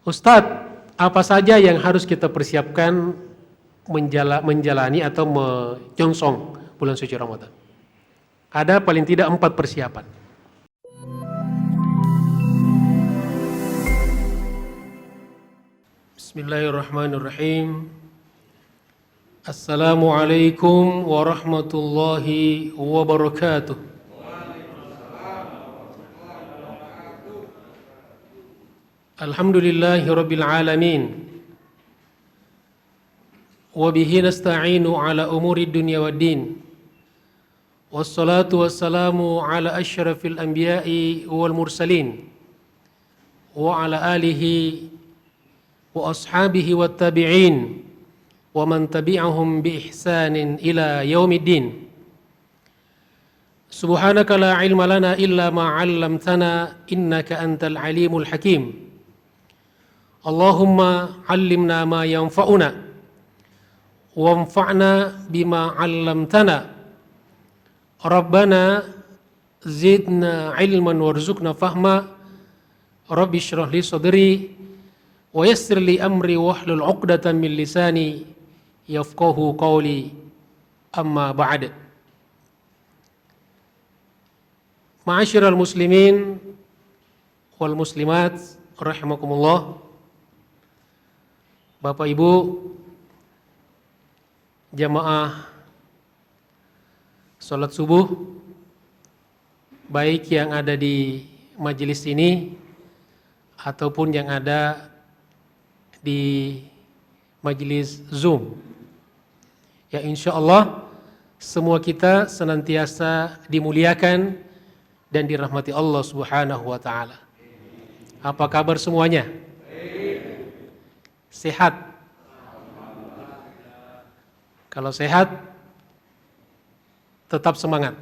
Ustadz, apa saja yang harus kita persiapkan menjalani atau menyongsong bulan suci Ramadan? Ada paling tidak 4 persiapan. Bismillahirrahmanirrahim. Assalamualaikum warahmatullahi wabarakatuh. Alhamdulillahi rabbil alamin. Wabihi nasta'inu ala umuri dunya waddin. Wassalatu wassalamu ala asyrafil anbiya'i wal mursalin. Wa ala alihi wa ashabihi wat tabi'in. Wa man tabi'ahum bi ihsanin ila yaumiddin. Subhanaka la ilma lana illa ma 'allamtana innaka antal alimul hakim. Allahumma 'allimna ma yanfa'una wanfa'na bima 'allamtana. Rabbana zidna 'ilman warzuqna fahma. Rabbi shrah li sadri wa yassir li amri wahlul 'uqdatam min lisani yafqahu qawli. Amma ba'd. Ma'asyiral muslimin wal muslimat rahimakumullah. Bapak Ibu jamaah salat subuh, baik yang ada di majelis ini ataupun yang ada di majelis Zoom. Ya, insya Allah semua kita senantiasa dimuliakan dan dirahmati Allah Subhanahu wa ta'ala. Apa kabar semuanya? Sehat? Kalau sehat, tetap semangat.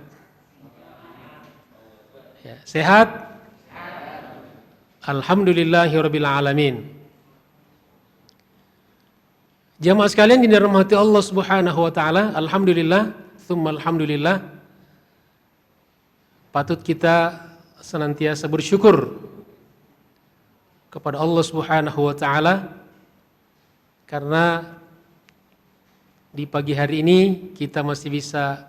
Ya, sehat? Alhamdulillahirabbil alamin. Jamaah sekalian yang dirahmati Allah Subhanahu wa ta'ala, alhamdulillah, tsumma alhamdulillah. Patut kita senantiasa bersyukur kepada Allah Subhanahu wa ta'ala karena di pagi hari ini kita masih bisa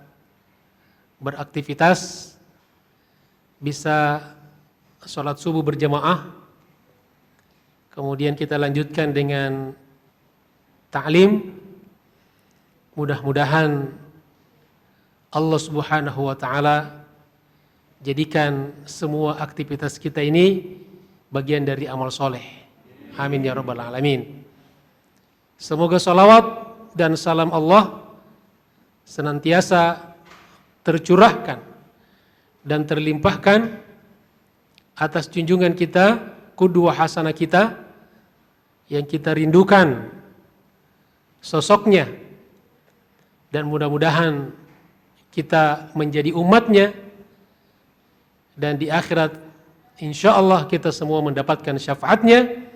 beraktivitas, bisa sholat subuh berjamaah, kemudian kita lanjutkan dengan ta'lim. Mudah-mudahan Allah Subhanahu wa ta'ala jadikan semua aktivitas kita ini bagian dari amal soleh. Amin ya rabbal alamin. Semoga salawat dan salam Allah senantiasa tercurahkan dan terlimpahkan atas junjungan kita, qudwah hasanah kita yang kita rindukan sosoknya, dan mudah-mudahan kita menjadi umatnya, dan di akhirat insyaallah kita semua mendapatkan syafaatnya,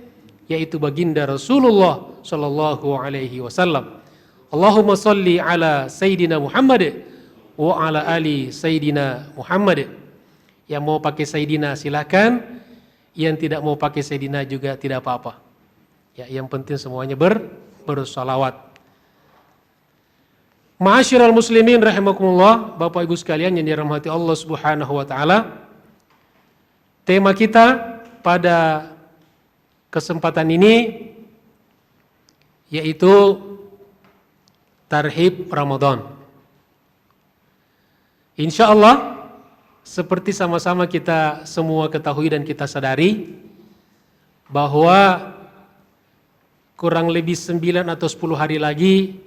yaitu baginda Rasulullah sallallahu alaihi wasallam. Allahumma salli ala Sayyidina Muhammad wa ala ali Sayyidina Muhammad. Yang mau pakai Sayyidina silakan, yang tidak mau pakai Sayyidina juga tidak apa-apa. Ya, yang penting semuanya bersalawat. Ma'asyiral muslimin rahimakumullah, Bapak Ibu sekalian yang dirahmati Allah Subhanahu wa taala. Tema kita pada kesempatan ini yaitu Tarhib Ramadan. Insya Allah seperti sama-sama kita semua ketahui dan kita sadari bahwa kurang lebih 9 atau 10 hari lagi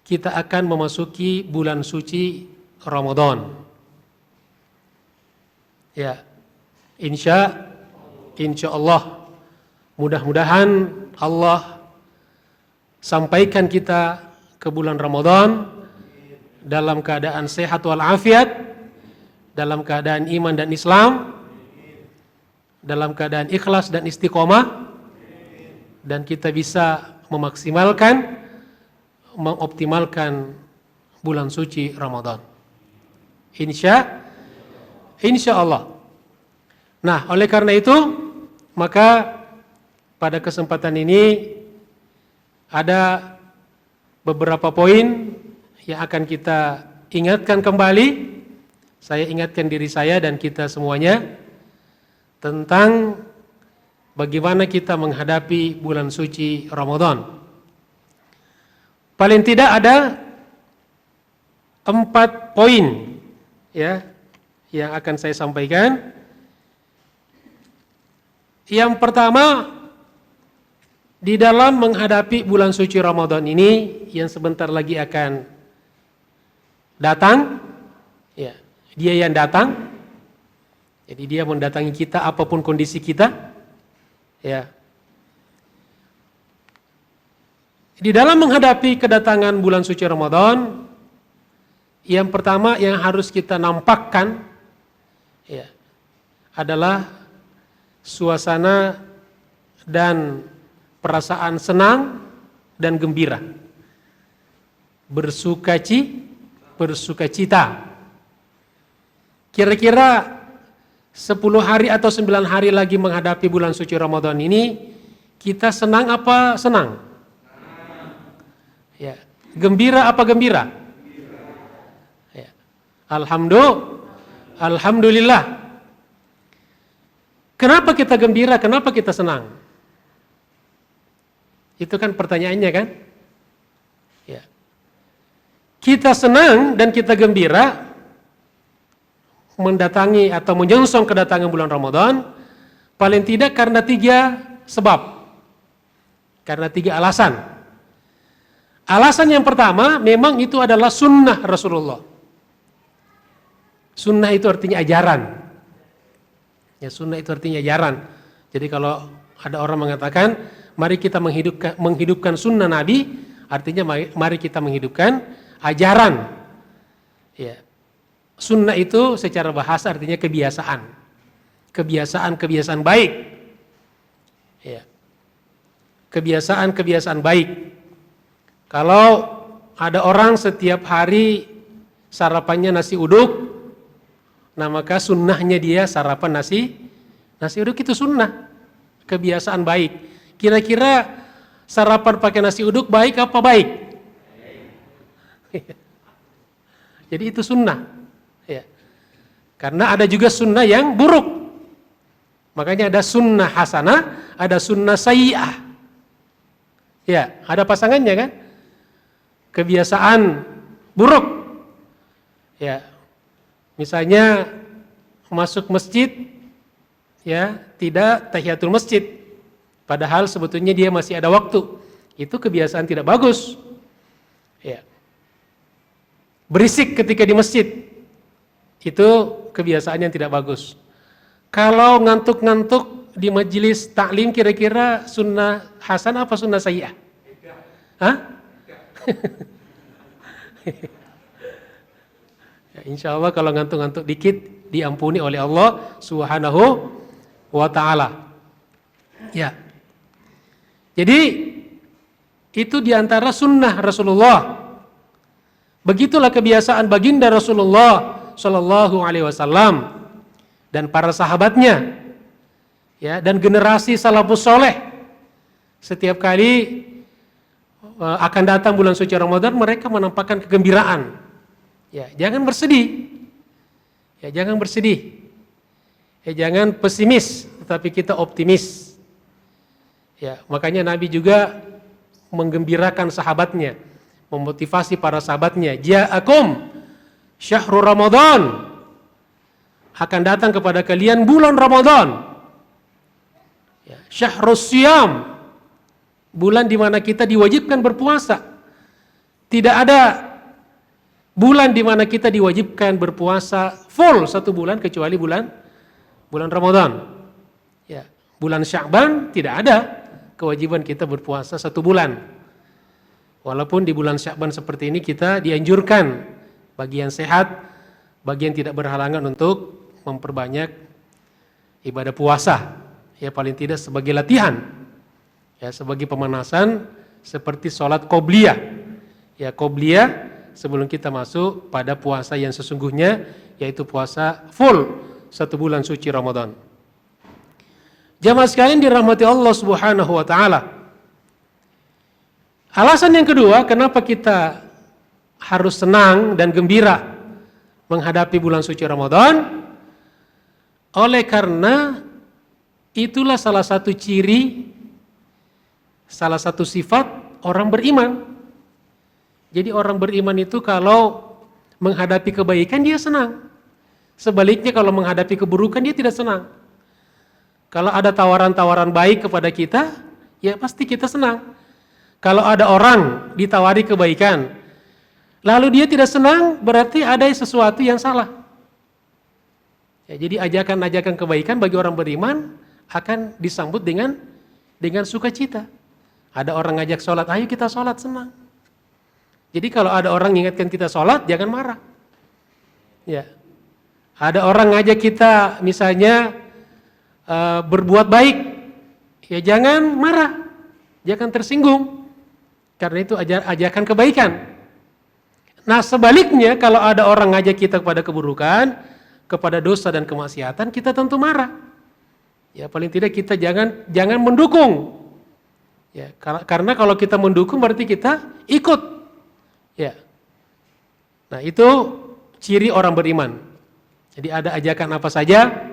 kita akan memasuki bulan suci Ramadan. Ya, insya Allah mudah-mudahan Allah sampaikan kita ke bulan Ramadan dalam keadaan sehat walafiat, dalam keadaan iman dan Islam, dalam keadaan ikhlas dan istiqomah, dan kita bisa memaksimalkan, mengoptimalkan bulan suci Ramadan. Insya Allah. Nah, oleh karena itu, maka pada kesempatan ini ada beberapa poin yang akan kita ingatkan kembali. Saya ingatkan diri saya dan kita semuanya tentang bagaimana kita menghadapi bulan suci Ramadan. Paling tidak ada 4 poin ya yang akan saya sampaikan. Yang pertama, di dalam menghadapi bulan suci Ramadan ini yang sebentar lagi akan datang, ya, dia yang datang. Jadi dia mendatangi kita apapun kondisi kita, ya. Di dalam menghadapi kedatangan bulan suci Ramadan, yang pertama yang harus kita nampakkan, ya, adalah suasana dan perasaan senang dan gembira, bersukacita. Kira-kira 10 hari atau 9 hari lagi menghadapi bulan suci Ramadan ini, kita senang apa senang? Ya, gembira apa gembira? Ya. Alhamdulillah. Kenapa kita gembira? Kenapa kita senang? Itu kan pertanyaannya kan? Ya. Kita senang dan kita gembira mendatangi atau menyongsong kedatangan bulan Ramadan paling tidak karena 3 sebab. Karena 3 alasan. Alasan yang pertama, memang itu adalah sunnah Rasulullah. Sunnah itu artinya ajaran. Ya, sunnah itu artinya ajaran. Jadi kalau ada orang mengatakan, mari kita menghidupkan sunnah Nabi, artinya mari kita menghidupkan ajaran. Ya. Sunnah itu secara bahasa artinya kebiasaan. Kebiasaan baik. Ya. Kebiasaan baik. Kalau ada orang setiap hari sarapannya nasi uduk, nah maka sunnahnya dia sarapan nasi uduk itu sunnah, kebiasaan baik. Kira-kira sarapan pakai nasi uduk baik apa baik? Jadi itu sunnah. Ya. Karena ada juga sunnah yang buruk. Makanya ada sunnah hasanah, ada sunnah sayyi'ah. Ya, ada pasangannya kan? Kebiasaan buruk. Ya. Misalnya masuk masjid, ya, tidak tahiyatul masjid, padahal sebetulnya dia masih ada waktu. Itu kebiasaan tidak bagus. Ya. Berisik ketika di masjid, itu kebiasaan yang tidak bagus. Kalau ngantuk-ngantuk di majelis taklim, kira-kira sunnah hasan apa sunnah sayyi'ah? Hah? Ya, insya Allah kalau ngantuk-ngantuk dikit diampuni oleh Allah Subhanahu wa ta'ala. Ya. Jadi itu diantara sunnah Rasulullah. Begitulah kebiasaan baginda Rasulullah Shallallahu Alaihi Wasallam dan para sahabatnya, ya, dan generasi salafus soleh. Setiap kali akan datang bulan suci Ramadan, mereka menampakkan kegembiraan. Ya, jangan bersedih. Ya, jangan bersedih. Ya, jangan pesimis, tetapi kita optimis. Ya, makanya Nabi juga menggembirakan sahabatnya, memotivasi para sahabatnya. Ja'akum syahrul Ramadan. Akan datang kepada kalian bulan Ramadan. Ya, syahrus siyam. Bulan di mana kita diwajibkan berpuasa. Tidak ada bulan di mana kita diwajibkan berpuasa full 1 bulan kecuali bulan Ramadan. Ya, bulan Sya'ban tidak ada kewajiban kita berpuasa 1 bulan. Walaupun di bulan Sya'ban seperti ini kita dianjurkan bagi yang sehat, bagi yang tidak berhalangan untuk memperbanyak ibadah puasa. Ya, paling tidak sebagai latihan. Ya, sebagai pemanasan seperti sholat qobliyah. Ya, qobliyah sebelum kita masuk pada puasa yang sesungguhnya, yaitu puasa full 1 bulan suci Ramadan. Jamaah sekalian dirahmati Allah Subhanahu wa taala. Alasan yang kedua, kenapa kita harus senang dan gembira menghadapi bulan suci Ramadan? Oleh karena itulah salah satu ciri, salah satu sifat orang beriman. Jadi orang beriman itu kalau menghadapi kebaikan dia senang. Sebaliknya kalau menghadapi keburukan dia tidak senang. Kalau ada tawaran-tawaran baik kepada kita, ya pasti kita senang. Kalau ada orang ditawari kebaikan, lalu dia tidak senang, berarti ada sesuatu yang salah. Ya, jadi ajakan-ajakan kebaikan bagi orang beriman akan disambut dengan sukacita. Ada orang ngajak sholat, ayo kita sholat, senang. Jadi kalau ada orang mengingatkan kita sholat, jangan marah. Ya, ada orang ngajak kita misalnya berbuat baik, ya jangan marah, jangan tersinggung, karena itu ajakan kebaikan. Nah sebaliknya kalau ada orang ngajak kita kepada keburukan, kepada dosa dan kemaksiatan, kita tentu marah. Ya paling tidak kita jangan mendukung. Ya karena kalau kita mendukung berarti kita ikut. Ya. Nah itu ciri orang beriman. Jadi ada ajakan apa saja,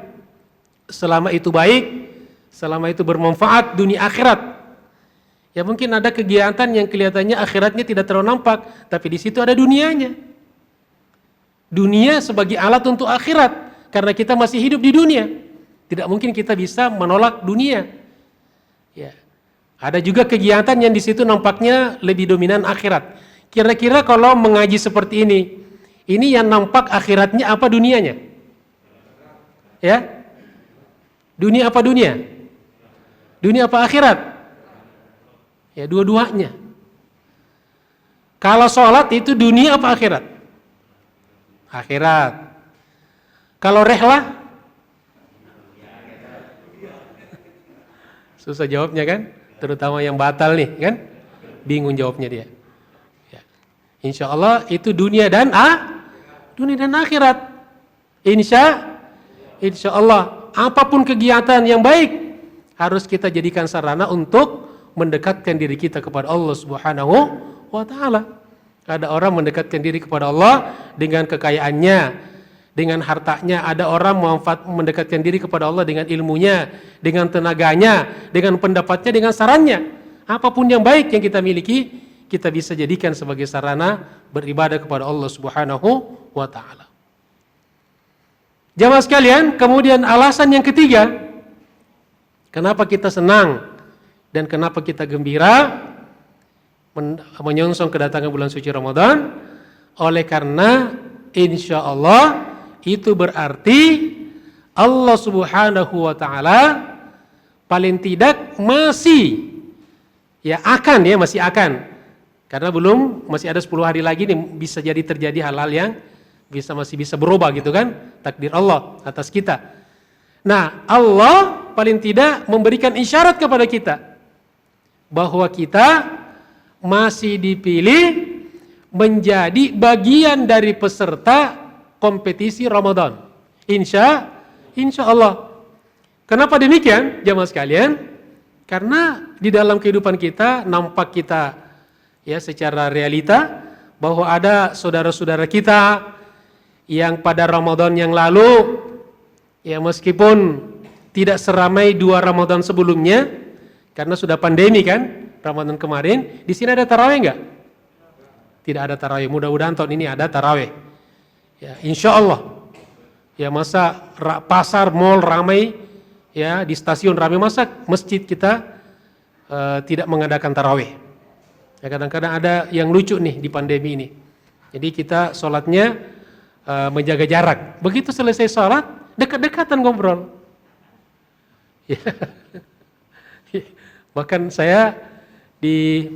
selama itu baik, selama itu bermanfaat dunia akhirat. Ya mungkin ada kegiatan yang kelihatannya akhiratnya tidak terlalu nampak, tapi di situ ada dunianya. Dunia sebagai alat untuk akhirat, karena kita masih hidup di dunia. Tidak mungkin kita bisa menolak dunia. Ya. Ada juga kegiatan yang di situ nampaknya lebih dominan akhirat. Kira-kira kalau mengaji seperti ini yang nampak akhiratnya apa dunianya? Ya? Dunia apa dunia? Dunia apa akhirat? Ya dua-duanya. Kalau sholat itu dunia apa akhirat? Akhirat. Kalau rehlah? Susah jawabnya kan? Terutama yang batal nih kan? Bingung jawabnya dia. Ya. Insya Allah itu dunia dan akhirat. Insya Allah. Apapun kegiatan yang baik harus kita jadikan sarana untuk mendekatkan diri kita kepada Allah Subhanahu wa taala. Ada orang mendekatkan diri kepada Allah dengan kekayaannya, dengan hartanya. Ada orang mendekatkan diri kepada Allah dengan ilmunya, dengan tenaganya, dengan pendapatnya, dengan sarannya. Apapun yang baik yang kita miliki, kita bisa jadikan sebagai sarana beribadah kepada Allah Subhanahu wa taala. Jamaah sekalian, kemudian alasan yang ketiga, kenapa kita senang dan kenapa kita gembira menyongsong kedatangan bulan suci Ramadan? Oleh karena insya Allah itu berarti Allah Subhanahu wa taala paling tidak masih masih akan, karena masih ada 10 hari lagi nih, bisa jadi terjadi hal-hal yang masih bisa berubah gitu kan, takdir Allah atas kita. Nah Allah paling tidak memberikan isyarat kepada kita bahwa kita masih dipilih menjadi bagian dari peserta kompetisi Ramadan. Insya Allah. Kenapa demikian jamaah sekalian? Karena di dalam kehidupan kita nampak kita ya secara realita bahwa ada saudara-saudara kita yang pada Ramadan yang lalu ya meskipun tidak seramai 2 Ramadan sebelumnya karena sudah pandemi kan, Ramadan kemarin, di sini ada tarawih enggak? Tidak ada tarawih. Mudah-mudahan tahun ini ada tarawih. Ya, insya Allah. Ya masa pasar, mall ramai, ya di stasiun ramai, masa masjid kita tidak mengadakan tarawih. Ya, kadang-kadang ada yang lucu nih di pandemi ini. Jadi kita sholatnya menjaga jarak. Begitu selesai sholat, dekat-dekatan ngobrol. Ya. Bahkan saya di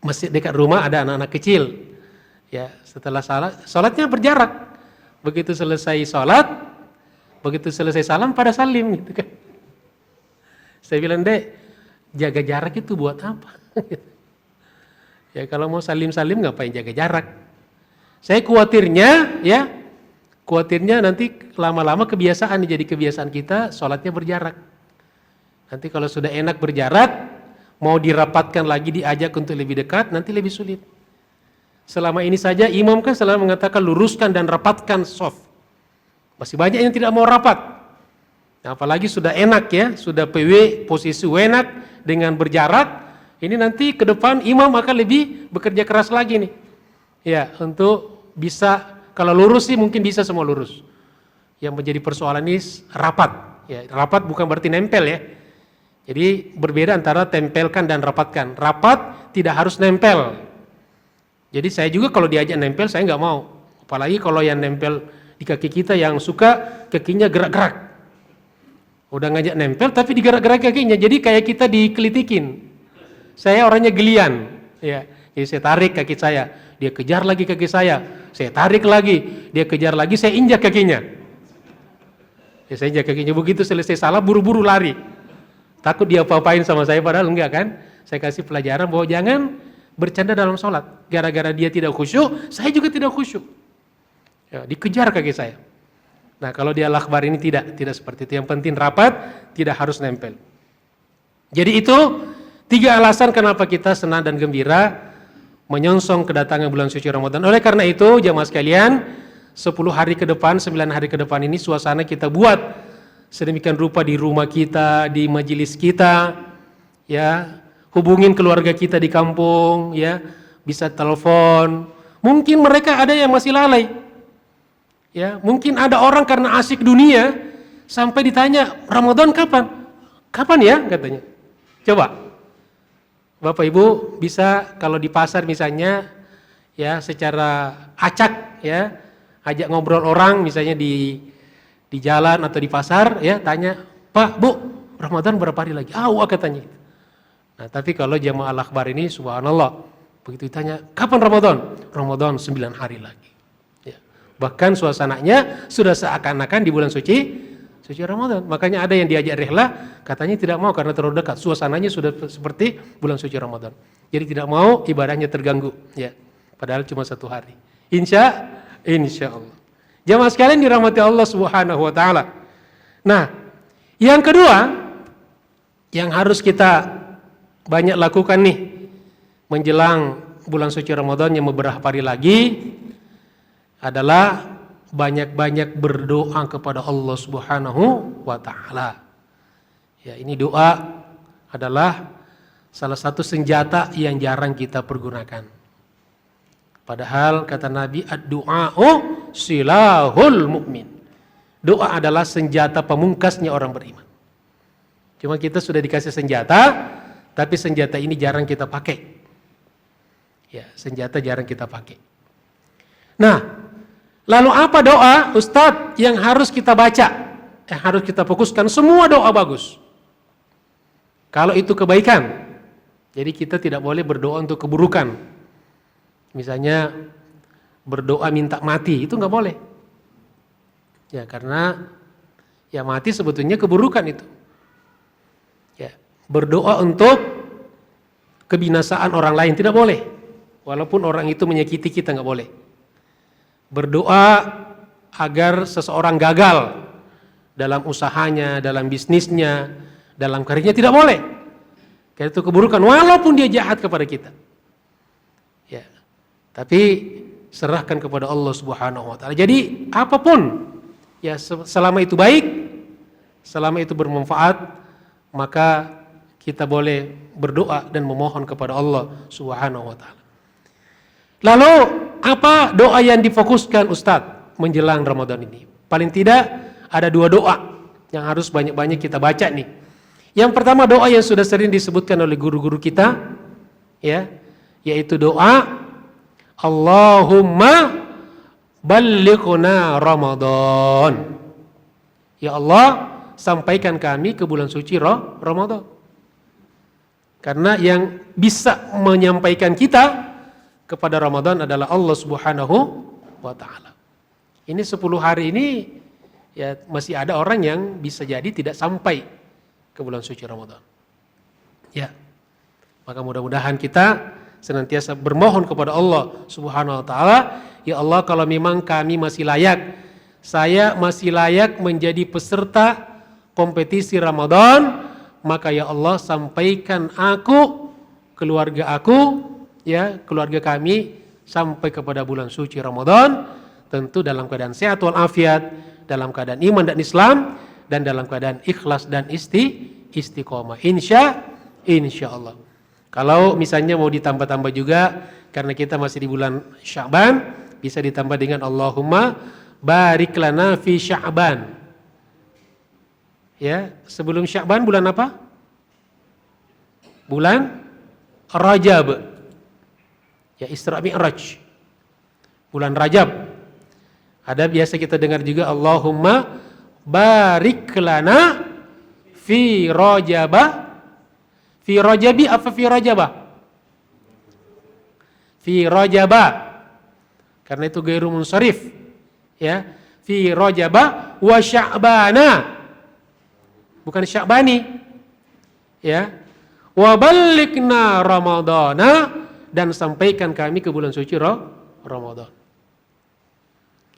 masjid dekat rumah ada anak-anak kecil. Ya, setelah sholatnya berjarak. Begitu selesai sholat, begitu selesai salam pada salim gitu kan. Saya bilang, "Dek, jaga jarak itu buat apa?" Ya kalau mau salim-salim ngapain jaga jarak? Saya khawatirnya nanti lama-lama kebiasaan jadi kebiasaan kita sholatnya berjarak. Nanti kalau sudah enak berjarak, mau dirapatkan lagi, diajak untuk lebih dekat, nanti lebih sulit. Selama ini saja imam kan selalu mengatakan luruskan dan rapatkan shaf. Masih banyak yang tidak mau rapat. Nah, apalagi sudah enak ya, sudah PW posisi enak dengan berjarak, ini nanti ke depan imam akan lebih bekerja keras lagi nih. Ya, untuk bisa, kalau lurus sih mungkin bisa semua lurus. Yang menjadi persoalan ini rapat. Ya, rapat bukan berarti nempel ya. Jadi berbeda antara tempelkan dan rapatkan. Rapat tidak harus nempel. Jadi saya juga kalau diajak nempel saya nggak mau. Apalagi kalau yang nempel di kaki kita yang suka kakinya gerak-gerak. Udah ngajak nempel tapi digerak-gerak kakinya. Jadi kayak kita dikelitikin. Saya orangnya gelian. Ya. Jadi saya tarik kaki saya. Dia kejar lagi kaki saya. Saya tarik lagi. Dia kejar lagi. Saya injak kakinya. Ya, saya injak kakinya. Begitu selesai salah buru-buru lari. Takut dia apa-apain sama saya, padahal enggak kan. Saya kasih pelajaran bahwa jangan bercanda dalam sholat. Gara-gara dia tidak khusyuk, saya juga tidak khusyuk. Ya, dikejar kaki saya. Nah kalau dia lakbar ini tidak seperti itu. Yang penting rapat, tidak harus nempel. Jadi itu 3 alasan kenapa kita senang dan gembira menyongsong kedatangan bulan suci Ramadan. Oleh karena itu jamaah sekalian, 10 hari ke depan, 9 hari ke depan ini suasana kita buat sedemikian rupa di rumah kita, di majelis kita, ya, hubungin keluarga kita di kampung, ya, bisa telepon. Mungkin mereka ada yang masih lalai, ya, mungkin ada orang karena asik dunia sampai ditanya Ramadan kapan? Kapan ya katanya? Coba, Bapak Ibu bisa kalau di pasar misalnya, ya, secara acak, ya, ajak ngobrol orang misalnya di jalan atau di pasar, ya, tanya, Pak, Bu, Ramadan berapa hari lagi? Wah katanya. Nah, tapi kalau jamaah al-akhbar ini, subhanallah, begitu ditanya, kapan Ramadan? Ramadan 9 hari lagi. Ya. Bahkan suasananya sudah seakan-akan di bulan suci Ramadan. Makanya ada yang diajak rihlah, katanya tidak mau karena terlalu dekat. Suasananya sudah seperti bulan suci Ramadan. Jadi tidak mau ibadahnya terganggu. Ya. Padahal cuma 1 hari. Insya Allah. Jamaah sekalian dirahmati Allah Subhanahu wa taala. Nah, yang kedua yang harus kita banyak lakukan nih menjelang bulan suci Ramadan yang beberapa hari lagi adalah banyak-banyak berdoa kepada Allah Subhanahu wa taala. Ya, ini doa adalah salah satu senjata yang jarang kita pergunakan. Padahal kata Nabi, ad-du'a'u silahul mu'min. Doa adalah senjata pemungkasnya orang beriman. Cuma kita sudah dikasih senjata, tapi senjata ini jarang kita pakai. Ya, senjata jarang kita pakai. Nah, lalu apa doa, Ustadz, yang harus kita baca? Yang harus kita fokuskan? Semua doa bagus. Kalau itu kebaikan. Jadi kita tidak boleh berdoa untuk keburukan. Misalnya berdoa minta mati, itu nggak boleh. Ya, karena ya mati sebetulnya keburukan itu. Ya, berdoa untuk kebinasaan orang lain tidak boleh. Walaupun orang itu menyakiti kita nggak boleh. Berdoa agar seseorang gagal dalam usahanya, dalam bisnisnya, dalam karirnya tidak boleh. Karena itu keburukan walaupun dia jahat kepada kita. Ya. Tapi serahkan kepada Allah Subhanahu wa taala. Jadi apapun ya selama itu baik, selama itu bermanfaat, maka kita boleh berdoa dan memohon kepada Allah Subhanahu wa taala. Lalu apa doa yang difokuskan Ustadz menjelang Ramadan ini? Paling tidak ada 2 doa yang harus banyak-banyak kita baca nih. Yang pertama doa yang sudah sering disebutkan oleh guru-guru kita, ya, yaitu doa Allahumma ballighna Ramadan. Ya Allah, sampaikan kami ke bulan suci Ramadan. Karena yang bisa menyampaikan kita kepada Ramadan adalah Allah Subhanahu wa taala. Ini 10 hari ini ya masih ada orang yang bisa jadi tidak sampai ke bulan suci Ramadan. Ya. Maka mudah-mudahan kita senantiasa bermohon kepada Allah Subhanahu wa taala, ya Allah, kalau memang kami masih layak, saya masih layak menjadi peserta kompetisi Ramadan, maka ya Allah sampaikan aku, keluarga aku, ya, keluarga kami sampai kepada bulan suci Ramadan, tentu dalam keadaan sehat walafiat, dalam keadaan iman dan Islam, dan dalam keadaan ikhlas dan istiqomah. Insya Allah. Kalau misalnya mau ditambah-tambah juga, karena kita masih di bulan Sya'ban, bisa ditambah dengan Allahumma barik lana fi Sya'ban. Ya, sebelum Sya'ban bulan apa? Bulan Rajab. Ya, Isra Mi'raj. Bulan Rajab. Ada biasa kita dengar juga Allahumma barik lana fi Rajabah. Fi Rajabi apa fi Rajabah? Fi Rajabah. Karena itu ghairu munsharif. Ya, fi Rajabah wa Sya'bana. Bukan Sya'bani. Ya. Wa ballighna Ramadana, dan sampaikan kami ke bulan suci Ramadan.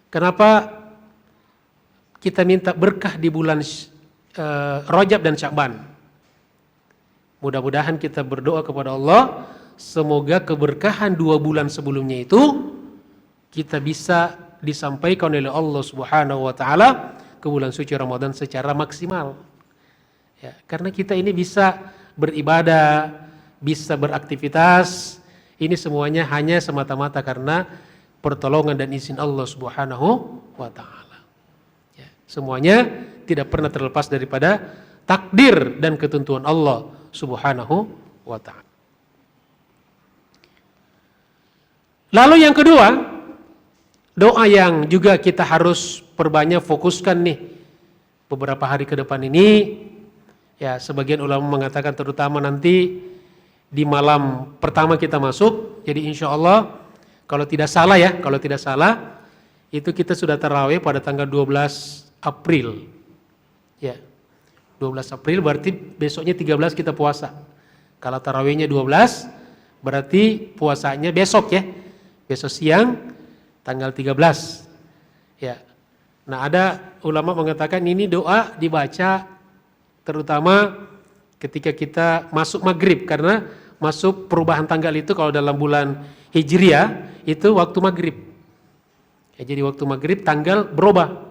Kenapa kita minta berkah di bulan Rajab dan Sya'ban? Mudah-mudahan kita berdoa kepada Allah, semoga keberkahan 2 bulan sebelumnya itu kita bisa disampaikan oleh Allah Subhanahu wa taala ke bulan suci Ramadan secara maksimal. Ya, karena kita ini bisa beribadah, bisa beraktivitas, ini semuanya hanya semata-mata karena pertolongan dan izin Allah Subhanahu wa taala. Ya, semuanya tidak pernah terlepas daripada takdir dan ketentuan Allah Subhanahu wa taala. Lalu yang kedua, doa yang juga kita harus perbanyak fokuskan nih beberapa hari ke depan ini. Ya, sebagian ulama mengatakan terutama nanti di malam pertama kita masuk. Jadi insya Allah kalau tidak salah itu kita sudah tarawih pada tanggal 12 April. Ya, 12 April berarti besoknya 13 kita puasa. Kalau tarawihnya 12 berarti puasanya besok ya. Besok siang tanggal 13. Ya. Nah, ada ulama mengatakan ini doa dibaca terutama ketika kita masuk maghrib, karena masuk perubahan tanggal itu kalau dalam bulan Hijriah itu waktu maghrib. Ya, jadi waktu maghrib tanggal berubah.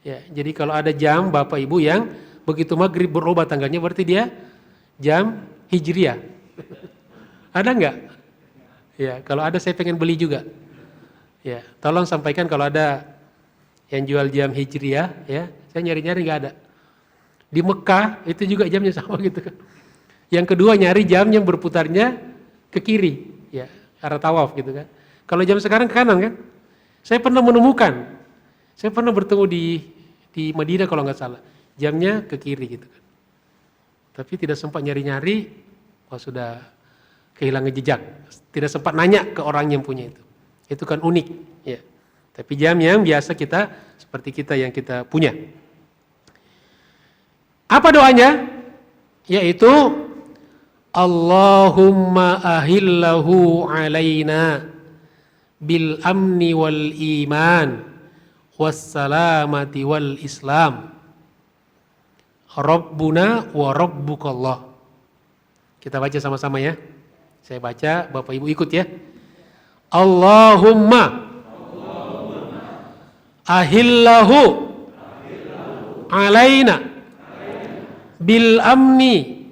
Ya, jadi kalau ada jam Bapak Ibu yang begitu maghrib berubah tanggalnya berarti dia jam Hijriah. Ada enggak? Ya, kalau ada saya pengen beli juga. Ya, tolong sampaikan kalau ada yang jual jam Hijriah ya. Saya nyari-nyari enggak ada. Di Mekah itu juga jamnya sama gitu kan. Yang kedua nyari jam yang berputarnya ke kiri, ya, arah tawaf gitu kan. Kalau jam sekarang ke kanan kan. Saya pernah menemukan, saya pernah bertemu di Madinah kalau nggak salah, jamnya ke kiri gitu kan. Tapi tidak sempat nyari-nyari, sudah kehilangan jejak. Tidak sempat nanya ke orang yang punya itu. Itu kan unik, ya. Tapi jam yang biasa kita seperti kita yang kita punya. Apa doanya? Yaitu Allahumma ahillahu alaina bil amni wal iman wassalamati wal islam Rabbuna wa rabbukallah. Kita baca sama-sama ya. Saya baca, Bapak Ibu ikut ya. Allahumma ahillahu alaina bil amni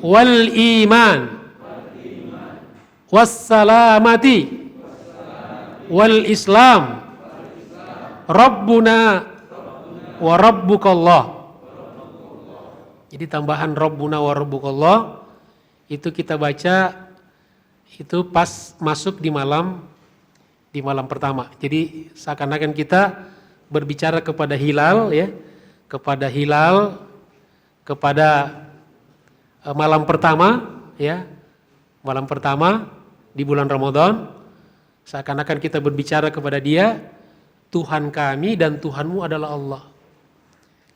wal iman wassalamati wal islam Rabbuna wa rabbukallah. Jadi tambahan Rabbuna wa rabbukallah itu kita baca itu pas masuk di malam pertama. Jadi seakan-akan kita berbicara kepada hilal ya, kepada malam pertama ya, malam pertama di bulan Ramadan, seakan-akan kita berbicara kepada dia, Tuhan kami dan Tuhanmu adalah Allah.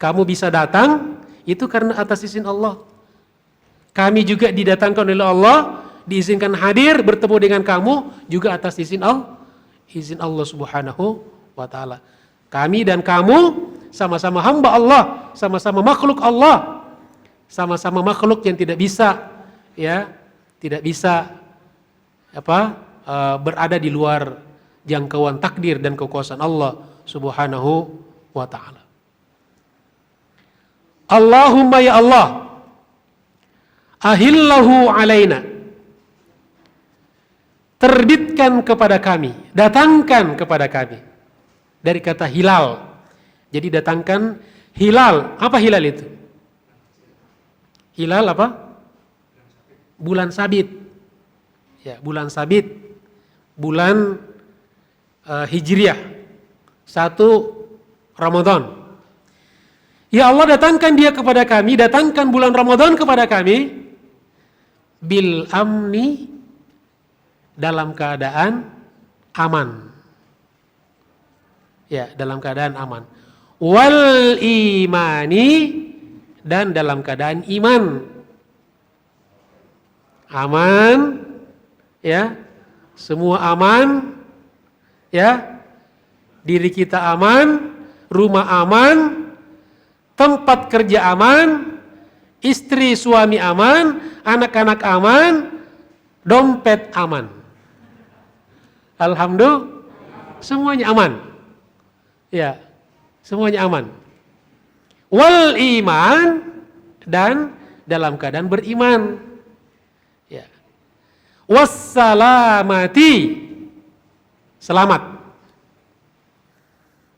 Kamu bisa datang itu karena atas izin Allah. Kami juga didatangkan oleh Allah, diizinkan hadir bertemu dengan kamu juga atas izin Allah Subhanahu wa taala. Kami dan kamu sama-sama hamba Allah, sama-sama makhluk Allah. sama-sama makhluk yang tidak bisa berada di luar jangkauan takdir dan kekuasaan Allah Subhanahu wa ta'ala. Allahumma ya Allah, ahillahu alaina, terbitkan kepada kami, datangkan kepada kami. Dari kata hilal. Jadi datangkan hilal. Apa hilal itu? Hilal apa? Bulan sabit. Ya, bulan sabit. Bulan Hijriah. 1 Ramadan. Ya Allah, datangkan dia kepada kami, datangkan bulan Ramadan kepada kami bil amni, dalam keadaan aman. Ya, dalam keadaan aman. Wal imani, dan dalam keadaan iman. Aman, ya. Semua aman, ya. Diri kita aman, rumah aman, tempat kerja aman, istri suami aman, anak-anak aman, dompet aman. Alhamdulillah, semuanya aman. Ya, semuanya aman. Wal iman, dan dalam keadaan beriman. Ya. Wassalamati, selamat.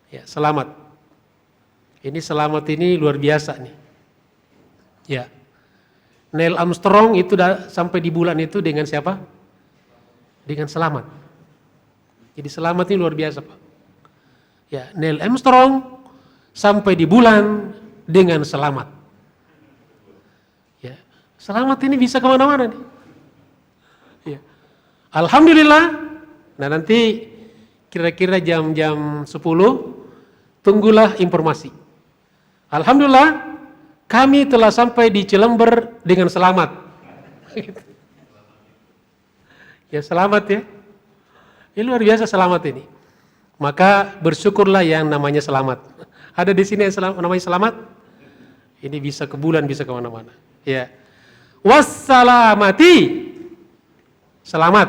Ya, selamat. Ini selamat ini luar biasa nih. Ya. Neil Armstrong itu sampai di bulan itu dengan siapa? Dengan selamat. Jadi selamat ini luar biasa, Pak. Ya, Neil Armstrong sampai di bulan dengan selamat. Ya, selamat ini bisa kemana-mana nih. Ya. Alhamdulillah. Nah, nanti kira-kira jam-jam 10 tunggulah informasi. Alhamdulillah, kami telah sampai di Cilember dengan selamat. Ya, selamat ya. Ini luar biasa selamat ini. Maka bersyukurlah yang namanya selamat. Ada di sini yang namanya selamat? Ini bisa ke bulan, bisa ke mana-mana. Ya. Wassalamati, selamat.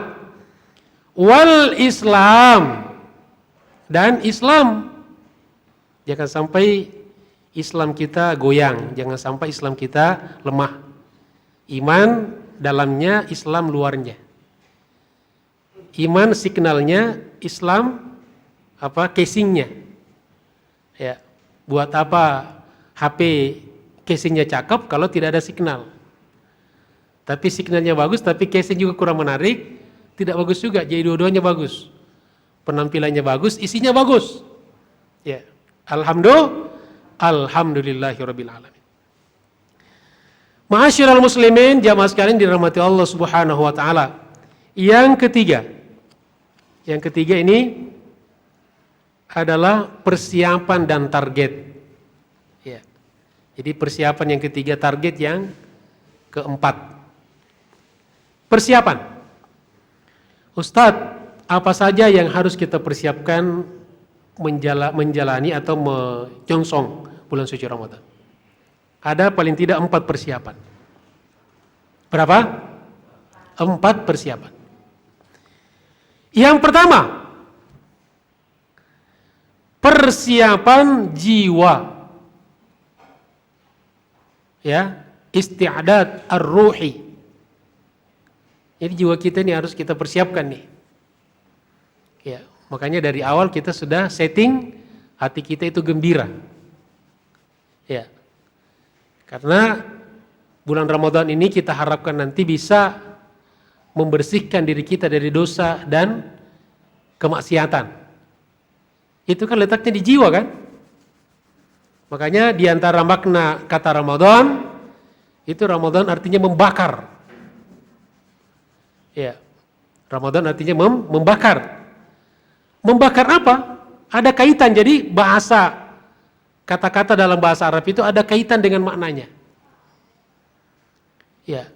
Wal Islam, dan Islam. Jangan sampai Islam kita goyang, jangan sampai Islam kita lemah. Iman dalamnya, Islam luarnya. Iman signalnya, Islam casingnya. Ya, buat apa HP casingnya cakep kalau tidak ada signal? Tapi signalnya bagus, tapi casing juga kurang menarik, tidak bagus juga. Jadi dua-duanya bagus. Penampilannya bagus, isinya bagus. Ya, alhamdulillahirabbil alamin. Ma'asyiral muslimin, jamaah sekalian dirahmati Allah Subhanahu wa taala. Yang ketiga ini adalah persiapan dan target. Ya. Jadi persiapan yang ketiga, target yang keempat. Persiapan. Ustadz, apa saja yang harus kita persiapkan menjalani atau menyongsong bulan suci Ramadan? Ada paling tidak 4 persiapan. Berapa? 4 persiapan. Yang pertama, persiapan jiwa. Ya, isti'dad ar-ruhi. Jadi jiwa kita ini harus kita persiapkan nih. Ya, makanya dari awal kita sudah setting hati kita itu gembira. Ya. Karena bulan Ramadan ini kita harapkan nanti bisa membersihkan diri kita dari dosa dan kemaksiatan. Itu kan letaknya di jiwa kan? Makanya di antara makna kata Ramadan, itu Ramadan artinya membakar. Ya. Ramadan artinya membakar. Membakar apa? Ada kaitan, jadi bahasa, kata-kata dalam bahasa Arab itu ada kaitan dengan maknanya. Ya.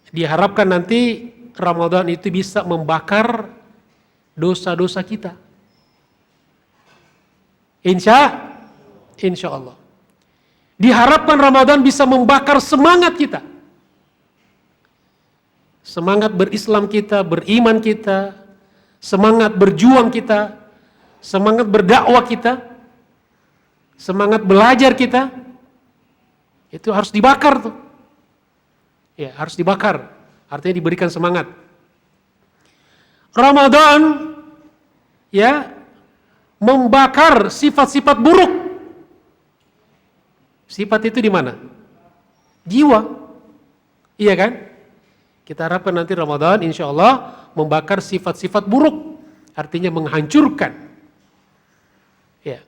Diharapkan nanti Ramadan itu bisa membakar dosa-dosa kita. Insya Allah. Diharapkan Ramadan bisa membakar semangat kita. Semangat berislam kita, beriman kita, semangat berjuang kita, semangat berdakwah kita, semangat belajar kita. Itu harus dibakar tuh. Ya, harus dibakar. Artinya diberikan semangat. Ramadan ya membakar sifat-sifat buruk. Sifat itu di mana? Jiwa. Iya kan? Kita harapkan nanti Ramadan insya Allah membakar sifat-sifat buruk. Artinya menghancurkan. Ya.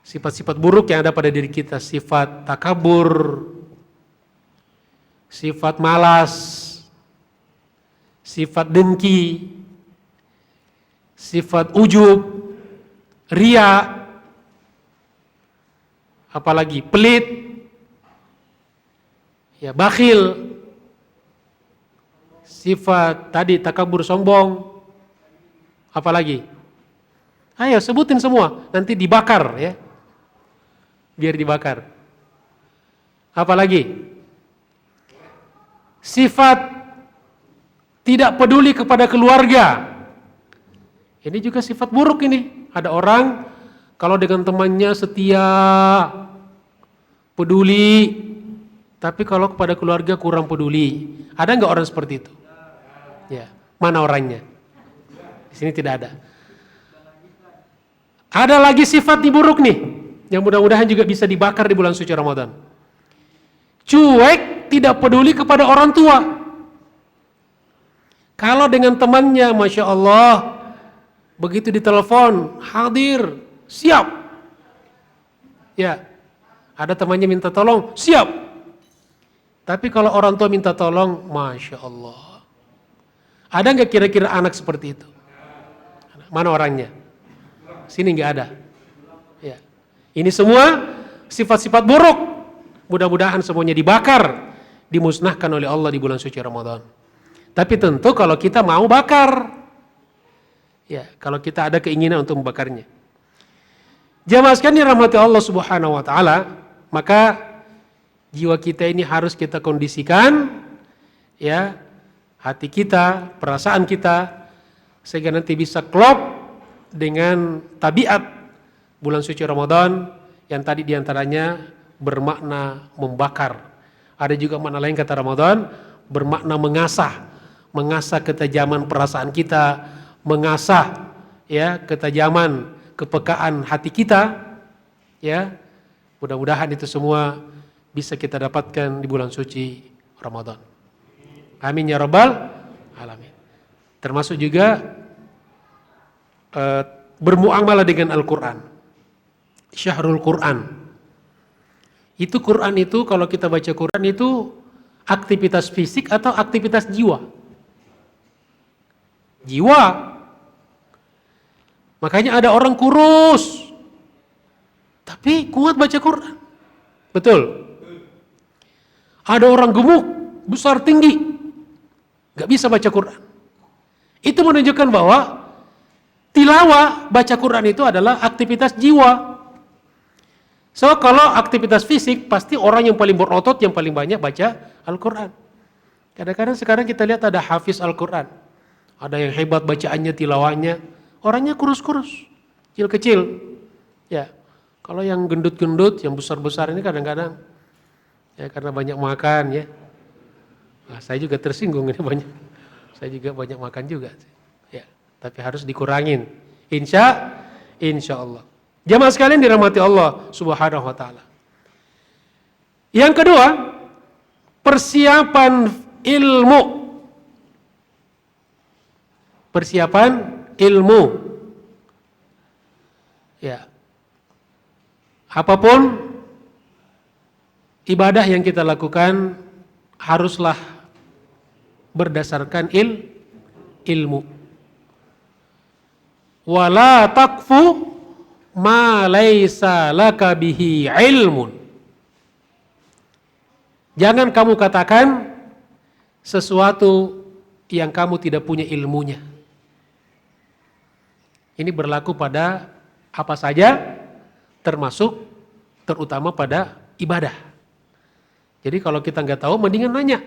Sifat-sifat buruk yang ada pada diri kita. Sifat takabur. Sifat malas. Sifat dengki. Sifat ujub. Ria. Apalagi pelit, ya bakhil, sifat tadi takabur sombong, apalagi? Ayo sebutin semua, nanti dibakar ya, biar dibakar. Apalagi? Sifat tidak peduli kepada keluarga. Ini juga sifat buruk ini. Ada orang kalau dengan temannya setia, peduli, tapi kalau kepada keluarga kurang peduli. Ada nggak orang seperti itu? Ya, mana orangnya? Di sini tidak ada. Ada lagi sifat buruk nih, yang mudah-mudahan juga bisa dibakar di bulan suci Ramadan. Cuek, tidak peduli kepada orang tua. Kalau dengan temannya, Masya Allah, begitu ditelepon, hadir, siap. Ya, ada temannya minta tolong, siap. Tapi kalau orang tua minta tolong, Masya Allah. Ada nggak kira-kira anak seperti itu? Mana orangnya? Sini nggak ada. Ya. Ini semua sifat-sifat buruk. Mudah-mudahan semuanya dibakar, dimusnahkan oleh Allah di bulan suci Ramadan. Tapi tentu kalau kita mau bakar. Ya, kalau kita ada keinginan untuk membakarnya. Jamaah sekalian dirahmati Allah Subhanahu wa taala, maka jiwa kita ini harus kita kondisikan ya, hati kita, perasaan kita sehingga nanti bisa klop dengan tabiat bulan suci Ramadan yang tadi diantaranya bermakna membakar. Ada juga makna lain kata Ramadan, bermakna mengasah ketajaman perasaan kita, mengasah ya ketajaman kepekaan hati kita, ya mudah-mudahan itu semua bisa kita dapatkan di bulan suci Ramadan. Amin ya rabbal alamin. Termasuk juga bermuamalah dengan Al-Quran, Syahrul Quran. Itu Quran itu kalau kita baca Quran itu aktivitas fisik atau aktivitas jiwa? Jiwa. Makanya ada orang kurus, tapi kuat baca Quran. Betul. Ada orang gemuk, besar tinggi, gak bisa baca Quran. Itu menunjukkan bahwa tilawah baca Quran itu adalah aktivitas jiwa. So kalau aktivitas fisik pasti orang yang paling berotot yang paling banyak baca Al-Quran. Kadang-kadang sekarang kita lihat ada hafiz Al-Quran, ada yang hebat bacaannya, tilawahnya, orangnya kurus-kurus, kecil-kecil. Ya, kalau yang gendut-gendut, yang besar-besar ini kadang-kadang ya karena banyak makan ya. Nah, saya juga tersinggung ini banyak. Saya juga banyak makan juga. Ya, tapi harus dikurangin. Insya Allah. Jamaah sekalian dirahmati Allah Subhanahu wa taala. Yang kedua, persiapan ilmu. Persiapan ilmu. Ya. Apapun ibadah yang kita lakukan haruslah berdasarkan ilmu. Wala taqfu ma laisa laka bihi ilmun. Jangan kamu katakan sesuatu yang kamu tidak punya ilmunya. Ini berlaku pada apa saja, termasuk terutama pada ibadah. Jadi kalau kita nggak tahu, mendingan nanya.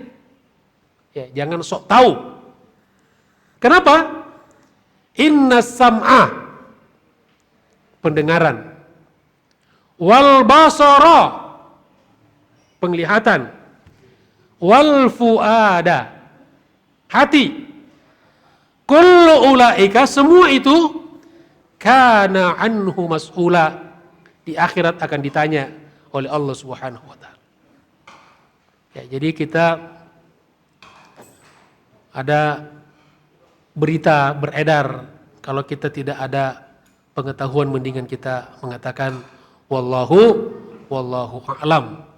Ya, jangan sok tahu. Kenapa? Inna sam'a, pendengaran, wal basara, penglihatan, wal fuada, hati, kullu ulaika, semua itu kana anhu mas'ula, di akhirat akan ditanya oleh Allah Subhanahu wa taala. Ya, jadi kita ada berita beredar, kalau kita tidak ada pengetahuan mendingan kita mengatakan wallahu a'lam.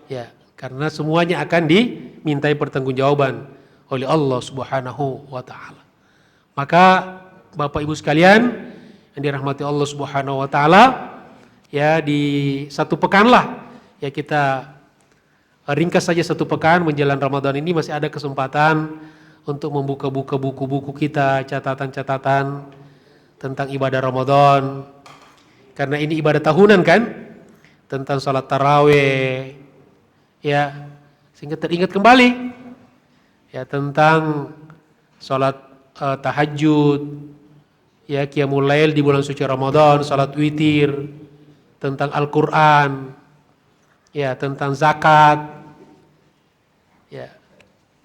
Ya, karena semuanya akan dimintai pertanggungjawaban oleh Allah Subhanahu wa taala. Maka Bapak Ibu sekalian yang dirahmati Allah Subhanahu wa taala, ya di satu pekan lah, ya kita ringkas saja satu pekan menjelang Ramadan ini masih ada kesempatan untuk membuka-buka buku-buku kita, catatan-catatan tentang ibadah Ramadan. Karena ini ibadah tahunan kan, tentang salat tarawih, ya, sehingga teringat kembali, ya, tentang salat tahajud, ya, qiyamul lail di bulan suci Ramadan, salat witir, tentang Al-Quran, ya, tentang zakat, ya,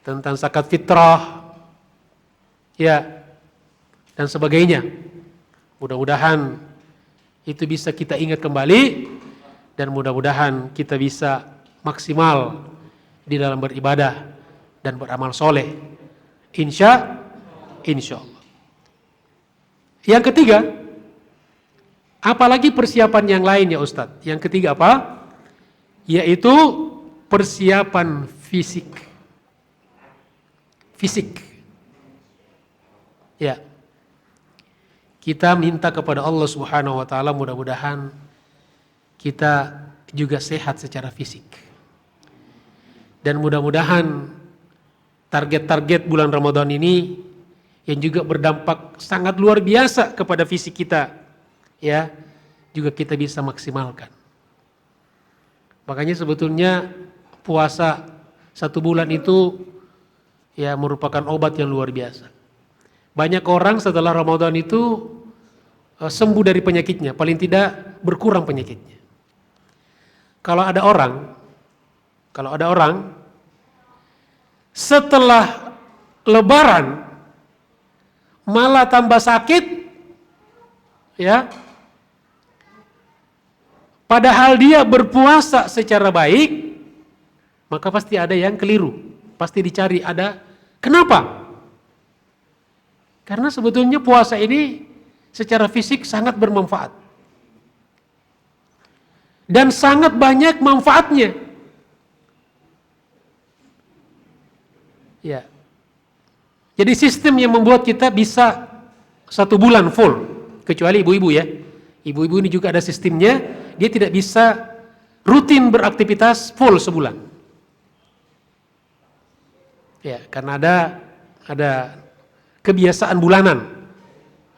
tentang zakat fitrah, ya, dan sebagainya. Mudah-mudahan itu bisa kita ingat kembali dan mudah-mudahan kita bisa maksimal di dalam beribadah dan beramal soleh. Insya Allah. Yang ketiga, apalagi persiapan yang lain ya Ustadz? Yang ketiga apa? Yaitu persiapan fisik. Ya. Kita minta kepada Allah Subhanahu wa taala mudah-mudahan kita juga sehat secara fisik. Dan mudah-mudahan target-target bulan Ramadan ini yang juga berdampak sangat luar biasa kepada fisik kita, ya, juga kita bisa maksimalkan. Makanya sebetulnya puasa 1 bulan itu ya merupakan obat yang luar biasa. Banyak orang setelah Ramadan itu sembuh dari penyakitnya, paling tidak berkurang penyakitnya. Kalau ada orang setelah Lebaran malah tambah sakit, ya, padahal dia berpuasa secara baik, maka pasti ada yang keliru, pasti dicari ada kenapa? Karena sebetulnya puasa ini secara fisik sangat bermanfaat. Dan sangat banyak manfaatnya. Ya. Jadi sistem yang membuat kita bisa 1 bulan full. Kecuali ibu-ibu ya. Ibu-ibu ini juga ada sistemnya. Dia tidak bisa rutin beraktivitas full sebulan. Ya, karena ada kebiasaan bulanan,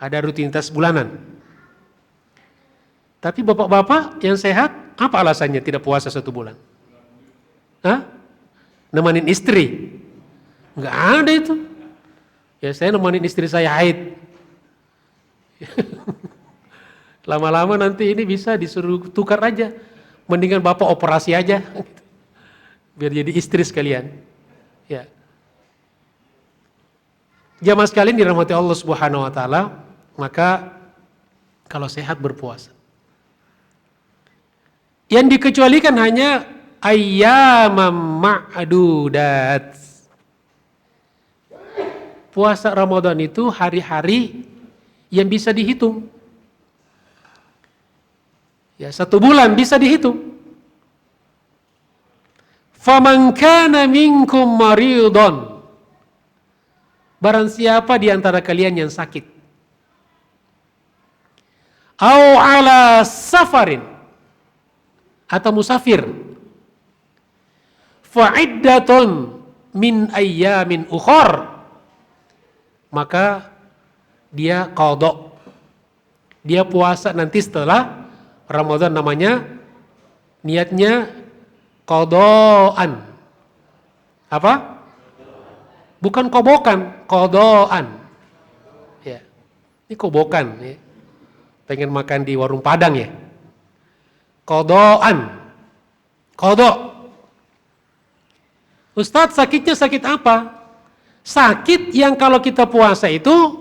ada rutinitas bulanan. Tapi bapak-bapak yang sehat, apa alasannya tidak puasa 1 bulan? Hah? Nemanin istri? Enggak ada itu. Ya saya nemanin istri saya haid. Lama-lama nanti ini bisa disuruh tukar aja. Mendingan bapak operasi aja. Biar jadi istri sekalian. Ya. Jamaah sekalian dirahmati Allah Subhanahu wa taala, maka kalau sehat berpuasa. Yang dikecualikan hanya ayyamam ma'dudat. Puasa Ramadan itu hari-hari yang bisa dihitung. Ya, 1 bulan bisa dihitung. Faman kana minkum maridun. Barang siapa di antara kalian yang sakit. Au ala safarin. Atau musafir. Fa'iddatun min ayyamin ukhar. Maka dia qadha. Dia puasa nanti setelah Ramadan, namanya Niatnya qadaan. Apa? Bukan kobokan, qadaan. Ya. Ini kobokan ya. Pengen makan di warung Padang ya. Qadaan. Qada. Ustadz, sakitnya sakit apa? Sakit yang kalau kita puasa itu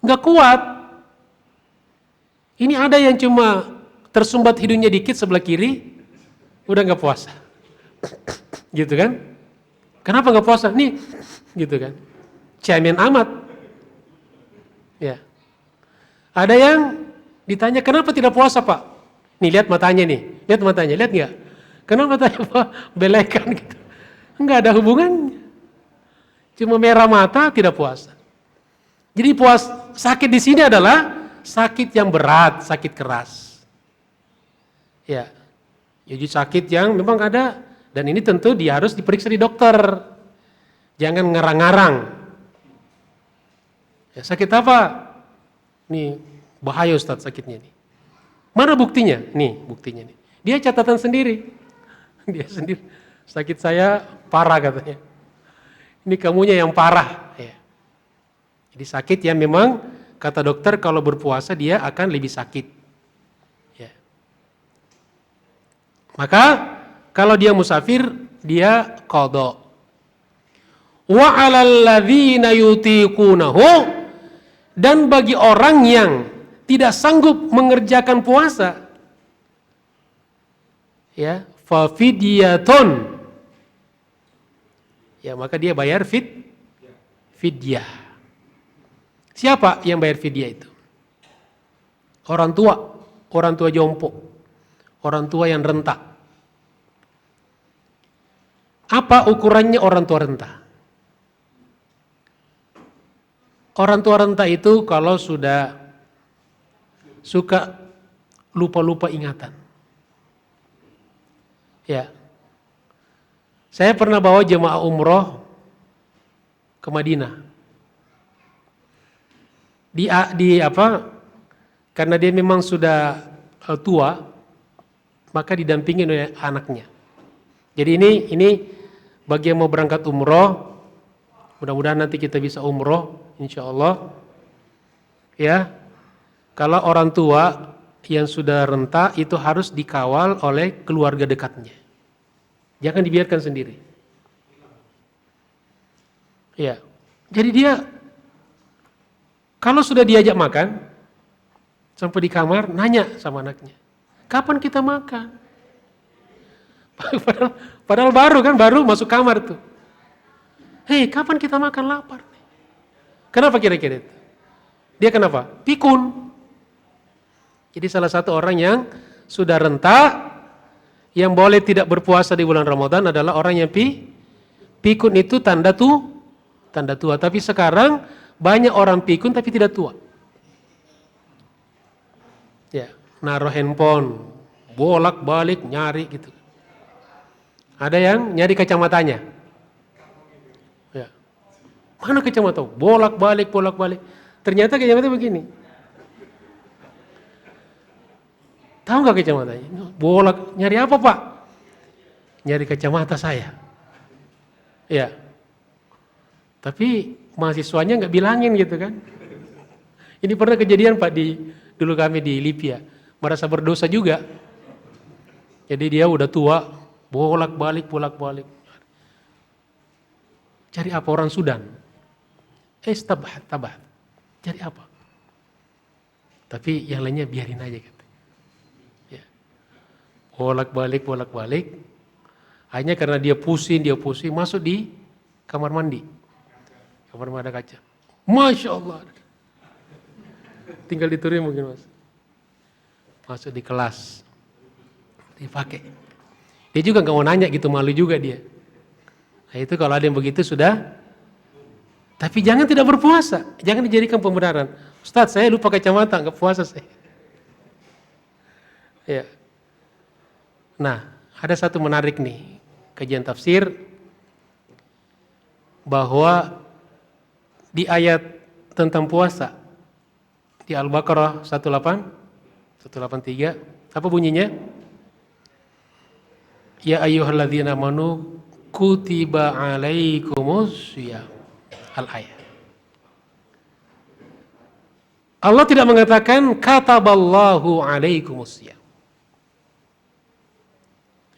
nggak kuat. Ini ada yang cuma tersumbat hidungnya dikit sebelah kiri, udah nggak puasa. Gitu kan? Kenapa nggak puasa? Nih, gitu kan? Cemen amat. Ya. Ada yang ditanya, kenapa tidak puasa Pak? Nih lihat matanya nih, lihat matanya, lihat nggak? Kenapa matanya Pak belekan gitu? Nggak ada hubungannya. Cuma merah mata tidak puasa. Jadi sakit di sini adalah sakit yang berat, sakit keras. Ya. Jadi sakit yang memang ada dan ini tentu dia harus diperiksa di dokter. Jangan ngarang-ngarang. Ya, sakit apa? Nih bahaya Ustaz sakitnya nih. Mana buktinya? Nih buktinya nih. Dia catatan sendiri. Dia sendiri. Sakit saya parah katanya. Ini kamunya yang parah. Ya. Jadi sakit yang memang kata dokter kalau berpuasa dia akan lebih sakit. Ya. Maka kalau dia musafir dia qadha. Wa 'alal ladzina yutiqunahu, dan bagi orang yang tidak sanggup mengerjakan puasa ya, fa fidyatun. Ya, maka dia bayar fidyah. Siapa yang bayar fidyah itu? Orang tua jompo, orang tua yang renta. Apa ukurannya orang tua renta? Orang tua renta itu kalau sudah suka lupa-lupa ingatan. Ya. Saya pernah bawa jemaah umroh ke Madinah. Karena dia memang sudah tua, maka didampingi oleh anaknya. Jadi ini bagi yang mau berangkat umroh, mudah-mudahan nanti kita bisa umroh, insya Allah. Ya, kalau orang tua yang sudah renta itu harus dikawal oleh keluarga dekatnya. Jangan dibiarkan sendiri. Ya, jadi dia kalau sudah diajak makan, sampai di kamar nanya sama anaknya, kapan kita makan? Padahal baru masuk kamar tuh. Hei, kapan kita makan, lapar? Kenapa kira-kira itu? Dia kenapa? Pikun. Jadi salah satu orang yang sudah renta, yang boleh tidak berpuasa di bulan Ramadan adalah orang yang pikun. Itu tanda tua. Tapi sekarang banyak orang pikun tapi tidak tua. Ya, naruh handphone, bolak-balik nyari gitu. Ada yang nyari kacamatanya. Ya. Mana kacamata? Bolak-balik. Ternyata kacamata begini. Tahu nggak kacamatanya? Nyari apa Pak? Nyari kacamata saya. Ya. Tapi mahasiswanya nggak bilangin gitu kan. Ini pernah kejadian Pak dulu kami di Libya. Merasa berdosa juga. Jadi dia udah tua, bolak-balik. Cari apa orang Sudan? Tabah. Cari apa? Tapi yang lainnya biarin aja gitu. Ya. Bolak-balik. Hanya karena dia pusing, masuk di kamar mandi. Kamar mandi ada kaca. Masya Allah. Tinggal diturunin mungkin Mas. Masuk di kelas. Dipakai. Dia juga gak mau nanya gitu, malu juga dia. Nah itu kalau ada yang begitu sudah. Tapi jangan tidak berpuasa. Jangan dijadikan pembenaran. Ustadz saya lupa kacamata, gak puasa saya. Ya. Nah ada satu menarik nih. Kajian tafsir. Bahwa di ayat tentang puasa di Al-Baqarah 183 apa bunyinya? Ya ayyuhalladzina amanu kutiba alaikumus syiyam. Al-ayat. Allah tidak mengatakan kataballahu alaikumus syiyam.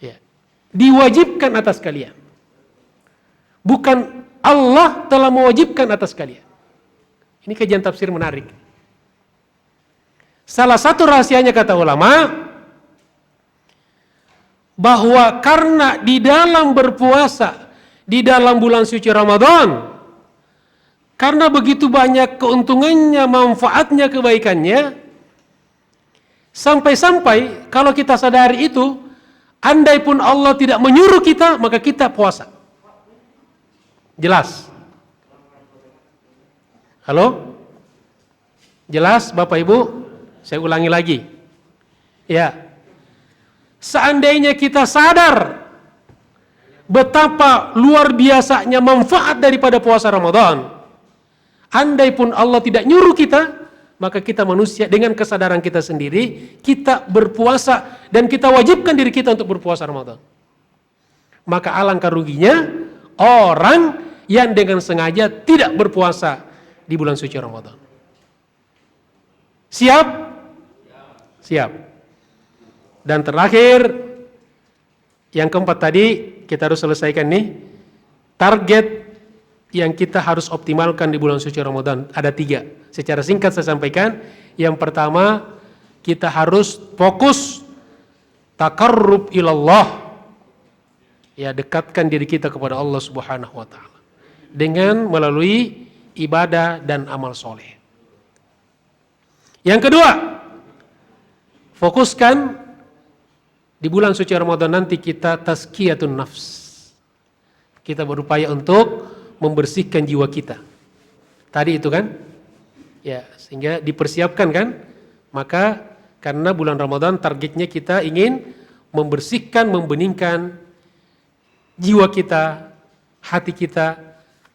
Ya. Diwajibkan atas kalian. Bukan Allah telah mewajibkan atas kalian. Ini kajian tafsir menarik. Salah satu rahasianya kata ulama bahwa karena di dalam berpuasa di dalam bulan suci Ramadan, karena begitu banyak keuntungannya, manfaatnya, kebaikannya, sampai-sampai kalau kita sadari itu, andai pun Allah tidak menyuruh kita, maka kita puasa. Jelas? Halo? Jelas Bapak Ibu? Saya ulangi lagi. Ya. Seandainya kita sadar betapa luar biasanya manfaat daripada puasa Ramadan, andai pun Allah tidak nyuruh kita, maka kita manusia dengan kesadaran kita sendiri, kita berpuasa dan kita wajibkan diri kita untuk berpuasa Ramadan. Maka alangkah ruginya orang yang dengan sengaja tidak berpuasa di bulan suci Ramadan. Siap? Siap. Dan terakhir, yang keempat tadi, kita harus selesaikan nih, target yang kita harus optimalkan di bulan suci Ramadan. Ada 3. Secara singkat saya sampaikan. Yang pertama, kita harus fokus taqarrub ilallah. Ya, dekatkan diri kita kepada Allah Subhanahu wa taala dengan melalui ibadah dan amal soleh. Yang kedua, fokuskan di bulan suci Ramadan nanti kita tazkiyatun nafs. Kita berupaya untuk membersihkan jiwa kita. Tadi itu kan? Ya, sehingga dipersiapkan kan? Maka karena bulan Ramadan targetnya kita ingin membersihkan, membeningkan jiwa kita, hati kita,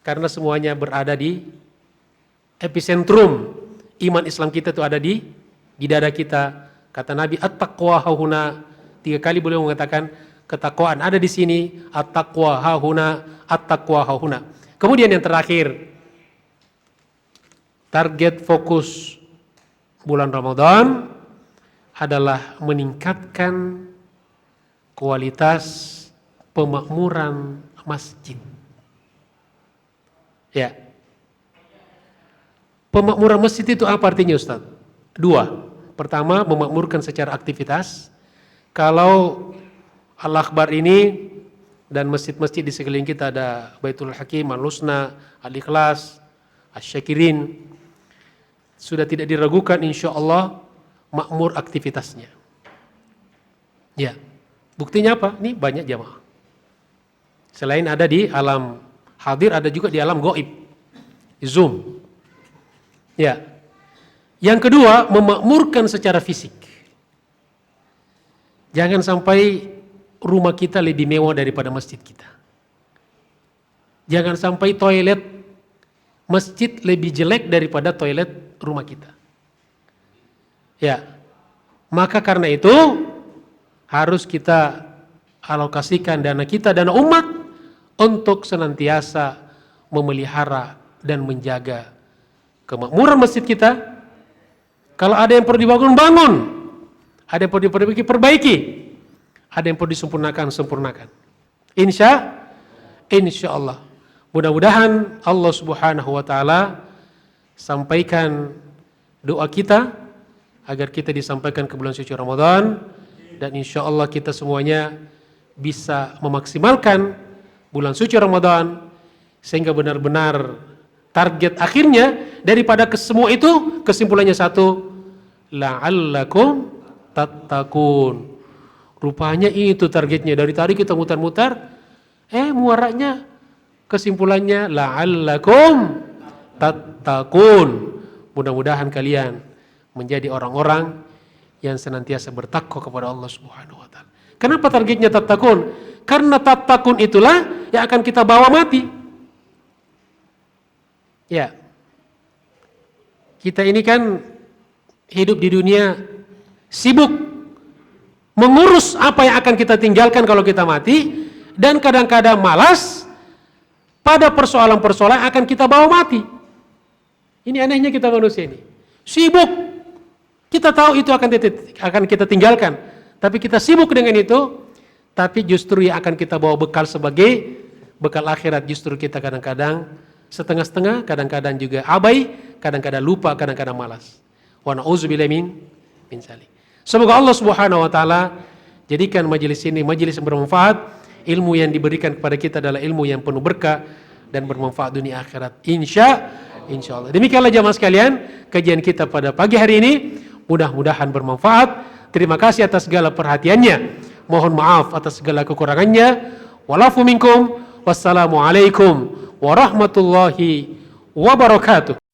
karena semuanya berada di epicentrum iman Islam kita itu ada di dada kita. Kata Nabi, at-taqwa hahuna. 3 kali beliau mengatakan ketakwaan ada di sini, at-taqwa hahuna, at-taqwa hahuna. Kemudian yang terakhir, target fokus bulan Ramadan adalah meningkatkan kualitas pemakmuran masjid. Ya. Pemakmuran masjid itu apa artinya Ustaz? 2. Pertama, memakmurkan secara aktivitas. Kalau Al-Akbar ini dan masjid-masjid di sekeliling kita ada Baitul Hakim, Al-Husna, Al-Ikhlas, Asy-Syakirin, sudah tidak diragukan insya Allah makmur aktivitasnya. Ya. Buktinya apa? Ini banyak jamaah. Selain ada di alam hadir, ada juga di alam gaib, Zoom. Ya. Yang kedua, memakmurkan secara fisik. Jangan sampai rumah kita lebih mewah daripada masjid kita. Jangan sampai toilet masjid lebih jelek daripada toilet rumah kita. Ya. Maka karena itu harus kita alokasikan dana kita, dana umat, untuk senantiasa memelihara dan menjaga kemakmuran masjid kita. Kalau ada yang perlu dibangun, bangun. Ada yang perlu diperbaiki, perbaiki. Ada yang perlu disempurnakan, sempurnakan. Insya Allah. Mudah-mudahan Allah Subhanahu wa taala sampaikan doa kita agar kita disampaikan ke bulan suci Ramadan, dan insya Allah kita semuanya bisa memaksimalkan bulan suci Ramadan sehingga benar-benar target akhirnya daripada semua itu kesimpulannya satu, la'allakum tattaqun. Rupanya itu targetnya. Dari tadi kita mutar-mutar, muaranya kesimpulannya la'allakum tattaqun. Mudah-mudahan kalian menjadi orang-orang yang senantiasa bertakwa kepada Allah Subhanahu wa taala. Kenapa targetnya tattaqun? Karena tattaqun itulah yang akan kita bawa mati. Ya. Kita ini kan hidup di dunia sibuk mengurus apa yang akan kita tinggalkan kalau kita mati, dan kadang-kadang malas pada persoalan-persoalan yang akan kita bawa mati. Ini anehnya kita manusia ini. Sibuk. Kita tahu itu akan kita tinggalkan. Tapi kita sibuk dengan itu. Tapi justru yang akan kita bawa bekal sebagai bekal akhirat. Justru kita kadang-kadang setengah-setengah, kadang-kadang juga abai, kadang-kadang lupa, kadang-kadang malas. Wa na'udzubillahi min dzalik. Semoga Allah Subhanahu wa taala jadikan majelis ini majelis yang bermanfaat. Ilmu yang diberikan kepada kita adalah ilmu yang penuh berkah dan bermanfaat dunia akhirat. Insya Allah. Demikianlah jamaah sekalian kajian kita pada pagi hari ini. Mudah-mudahan bermanfaat. Terima kasih atas segala perhatiannya. Mohon maaf atas segala kekurangannya. Walafu minkum. Wassalamualaikum warahmatullahi wabarakatuh.